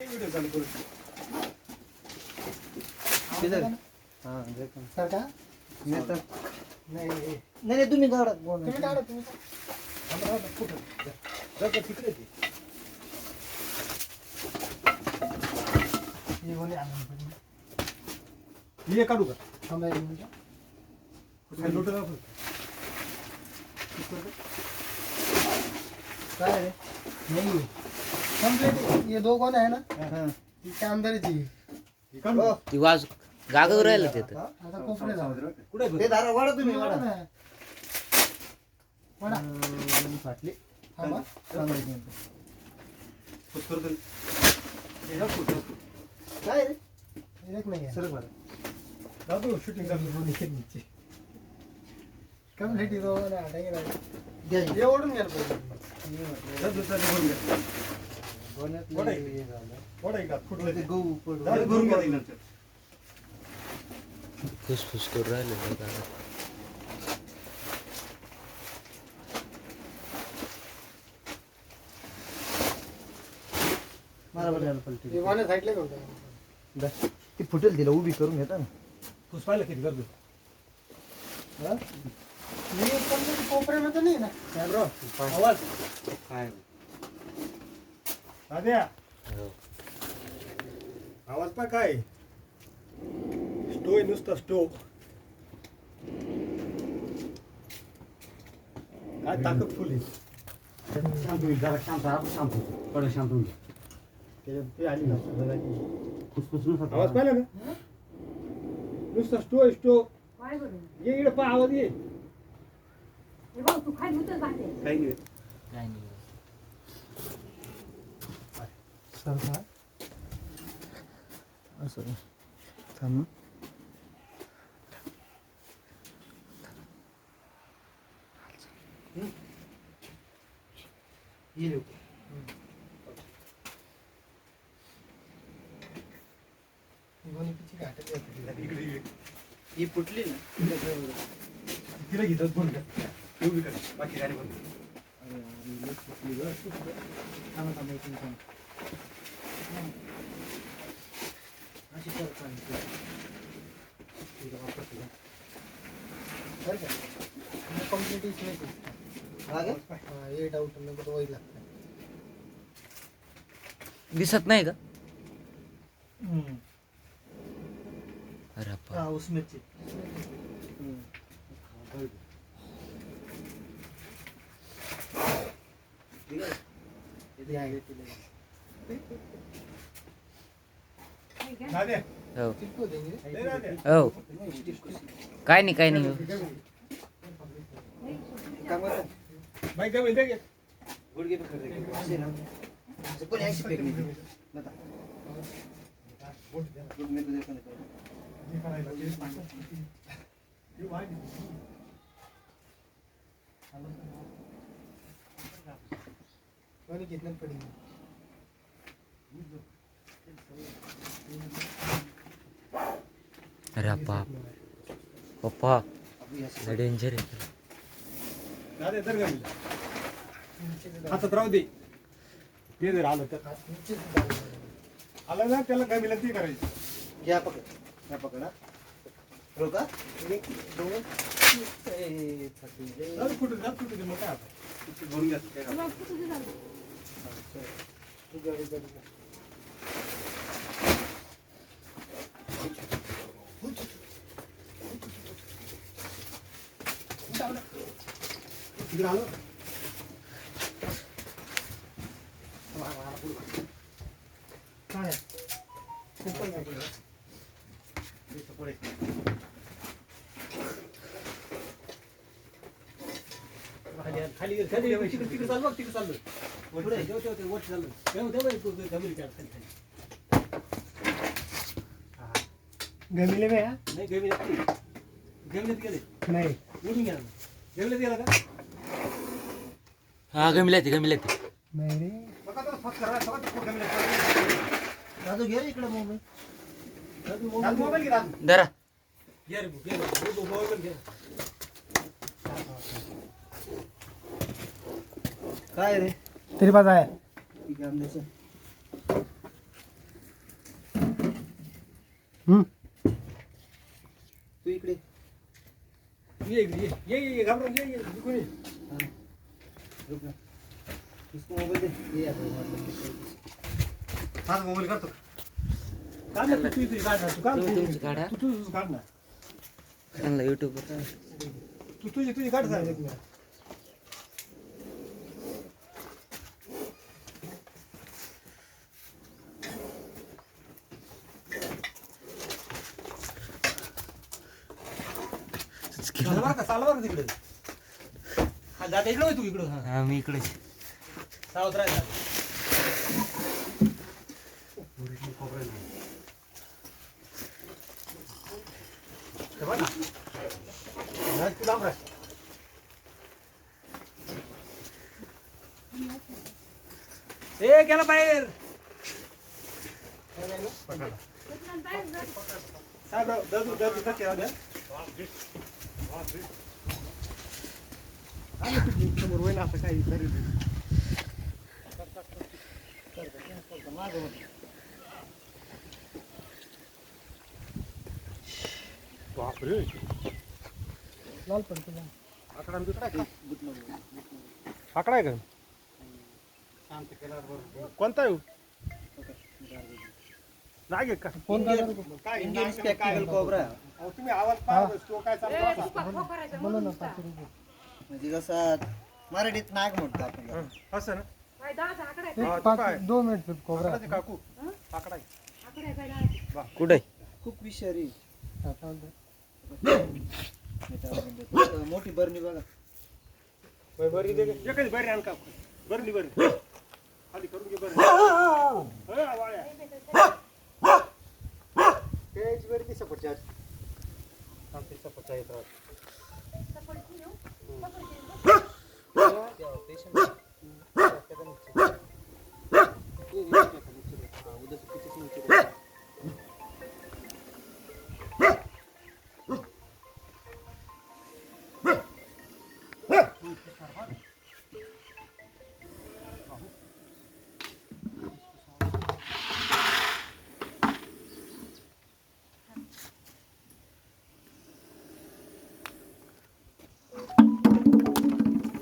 Video चालू करू. किधर हां देखो सर का नाही तर नाही नाही नाही तुम्ही काढा तुम्ही काढा तुम्ही आम्हाला कुठं जागा तिकडे ते हे बोले आणून मी काढू का थांबा एक मिनिट कुठे लोट दाखव काय रे नहीं कंप्लीट ये दो कोण आहे ना हां तिच्या अंदर ती हे काढू का? ती वाज गागावर राहिलं तिथं आता कोपरे जाऊ कुठे ते दारा वाढा तुम्ही वाढा वडा फाटली थांबा फुटकर तर हे फुट काय रे एक नाही आहे सरक बरं दादू शूटिंग चालू बोली नीचे कंप्लीट दो ना हटाई ना द्या ये ओढून घ्या पहिले दादू चालू करून घ्या वडा हे झालं वडा एक फुटलं ते गहू पडू दादू भरून घ्या नंतर फुसफुस करून राहिलं गागा मला बघायला पलटी हे वाने साईडला घेऊन जा. ती फुटेल तिला उभी करून घेता ना खुश पाहिलं किती गर्दी हा? मी कंप्लीट कोपऱ्यामध्ये नाही ना कॅमेरा आवाज काय दाद्या हो. आवाज पा काय स्टो आहे नुसता स्टो काय ताकद फुल आहे शांत होईल जरा शांत आपण शांत होतो थोडं शांत होईल त्याच्यात ते आली ना खुसखुस नसतात आवाज पाहिला ना नुसता स्टो आहे स्टो काय बरं ये इकडे पा आवाज ये हे बघ तू खाली होतच बाहेर काही नाही काय नाही सर का असं थांब ये रे दोन्ही पिची घाटत येते इकडे इकडे ही फुटली ना तिला घेतात फोन कर एवढी कर बाकी गाडी बंद थांबा थांबा एक मिनिट अशी कर सर का कंप्लीट इसमें आगे हाँ ये डाउट मेरे को तो वही लगता है दिसत नाही का अरे बाप. हाँ उसमें से ठीक है ये आगे दाद्या हो चिपको देंगे ए दाद्या हो काय नाही काय नाही काम कर बाईक काय म्हणते गुडघे पे कर दे ऐसे ना ऐसे कोई ऐसे फेंकने की बता गुड मेरे को देखो ना वाली कितने पड़ेंगे अरे बाप पप्पा डेंजर आहे दाद्या तर गमी नीचे से हातात राहू दे ते जर आलं तर नीचे से डाल आलं ना त्याला गमीला ती करायची या पकड़ हाँ रोका एक दो ए छत्तीस दादू कुठे मग काय आता किती भरून घ्या काय तुला कुठे झालं तू गाड़ी कर तिकडे आलं काय ऊपर का खाली तिकडे चाललो तिकडे चाललो पुढे वर चाललो गमिले में है नाही गमिलेत गेले नहीं उडून गेला गमिलेत गेला का हा गमिला ती नहीं रे बघा तर फक्त करा सगळं कुठं गमिलेत दादू घे रे इकडे मोबाईल दादू मोबाईल घे दादू जरा घे रे मोबाईल घे काय रे तेरे पास आया ठीक है हमने से तू इकडे ये इकडे, ये घाबरून ये दुखून ये. रुक ना. इसको मोबाईल दे. ये आता हाच मोबाईल करतो. काढ ना तू तुझी काढ ना. तू काढ तुम्ही तुमची काढा. तू तुझं काढ ना. त्यांना युट्यूबवर तू तुझी काढ सांग एक मिनिट. चाल बरं तिकडे. हा दादा इकडे तू इकडं. हा हा मी इकडेच. सावध राहा. ए गेला बाहेर. साहेबराव दर्दू कसे राहू द्या. समोर होईना असं काही तरी. बापरे लाल पण तुला आकडा बिकडा का आकडा आहे का कोणता आहे नाही का फोन काय इंडियन स्पेक्टिकल कोब्रा. अहो, तुम्ही आवाज पाहा तो काय चालतो बोला ना 500 रुपये म्हणजे जसा मराठीत नाग म्हणतो आपण त्याला. असं ना काय दहाचा आकडा आहे? हा, एक तो काय? 2 मिनिट कोबरा आकडाचे काकू आकडा आहे. आकडा आहे काय दहाचा? कुठे खूप विषारी. हा, चालतंय. मोठी बरणी बघा. बरी दे एकच बरी आण काकू बरली बरी खाली करून घे बरी. वाळ्या तेच बरी ती सपोर्टची आज आमची सपोर्टचा येत राहत. सपोर्टची घेऊ? सपोर्टची घेऊ?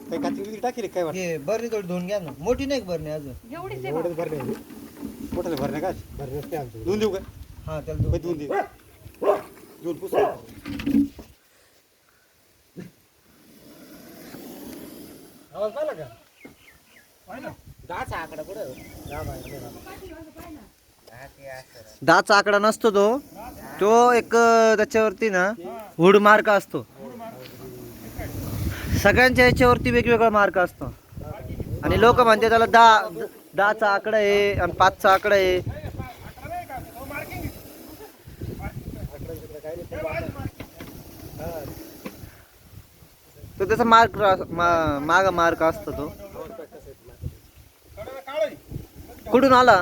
काही कात्री टाकी काय वाटतं हे बरणी थोडी धुवून घ्या ना. मोठी नाही का बरणी अजून? एवढीच आहे एवढंच बा. भरणे मोठ्याला भरणे काय भरणे नसते आमचं धुवून देऊ का हा त्याला बाई, धुवून धुवून दे धुवून पुस आवाज पाहिला का पाहिला दहाचा आकडा कुठे दहाचा आकडा नसतो तो एक त्याच्यावरती ना हुड मार्क असतो. सगळ्यांच्या याच्यावरती वेगवेगळा मार्क असतो आणि लोक म्हणते त्याला 10चा आकडा आहे आणि 5चा आकडा आहे. तो त्याचा मार्क माग मार्क असतो तो. कुठून आला?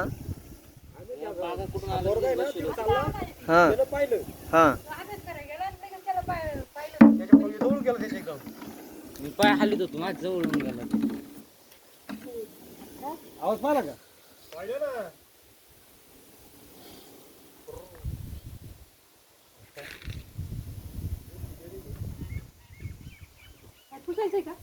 हा हा अभ्यास करायला गेला आणि लगेच त्याला पाहिलं. त्याच्यामुळे जवळ गेला त्याच्या इकडं. मी पाय हल्लीत होतो माझ्या जवळून गेला. आवाज पाहिला का पाहिलं ना काय पुसायचंय का?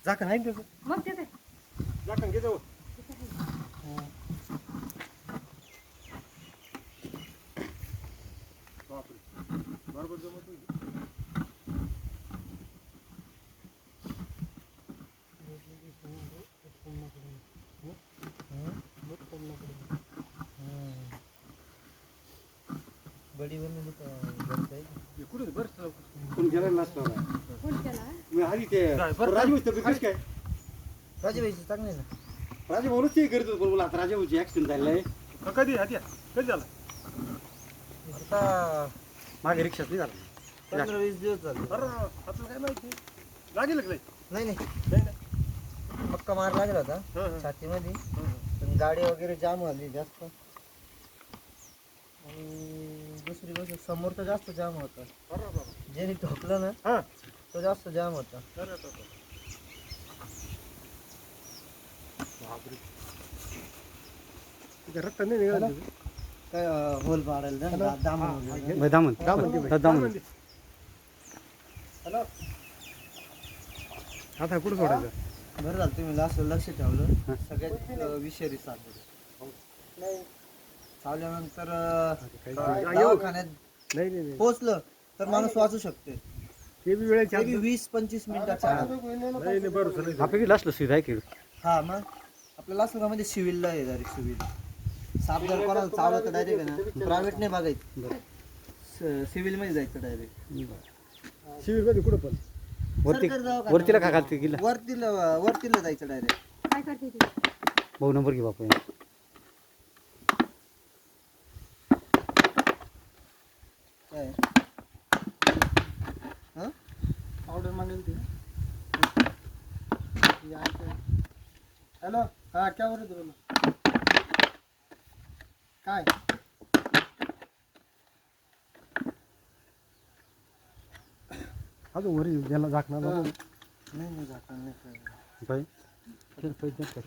झाकण आहे ना त्याचं मग ते काय? झाकण घे जवळ बापरे बरोबर जमत नाही. बडी बनवून हे कुठे बरं कोण गेला नसणार फोन केला? मी आधी ते राजभाऊची तब्येत कशी काय राजेबाईची चांगली ना. राजभाऊच ते करत होतो बोला आता राजभाऊची ऍक्सिडेंट झालेला आहे कधी आधी कधी झाला आता मागे रिक्षात नाही झाला 15-20 दिवस झाले. बरं आपलं काय माहिती लागेल का नाही नाही नाही नाही पक्का मार लागला होता हं, छातीमध्ये. हं. पण गाडी वगैरे जाम झाली जास्त आणि दुसरी गोष्ट समोरचा जास्त जाम होता. बरं बरं ज्याने ठोकलं ना हां तो जास्त जाम होता. बरं बरं रक्त नाही निघालं काय होल पाडायला जा, दामन वगैरे. हॅलो आता कुठं सोडायचं बरं झालं तुम्ही लक्ष ठेवलं सगळ्यात विषारी साधलं चावल्यानंतर दवाखान्यात नाही नाही नाही. पोहोचलं तर माणूस वाचू शकते ते बी वेळेच्या ते बी 20-25 मिनिटाच्या आत. नाही नाही बरं नाही आपल्याकडे लास्ट सुविधा आहे की हा मग आपल्या लासलगावमध्ये सिव्हिलला आहे डायरेक्ट सिव्हिल साप जर कोणाला चावलं तर डायरेक्ट आहे ना प्रायव्हेट नाही बघायचं सिव्हिलमध्ये जायचं डायरेक्ट शिबिरमध्ये कुठं पण वरतीला का घालते गेला वरतीला जायचं डायरेक्ट काय करते ती भाऊ नंबर घे बापू काय हा ऑर्डर मागेल ती हॅलो हा क्या बोलत तुला काय अजून वरी ज्याला झाकणार नाही झाकण नाही पैसे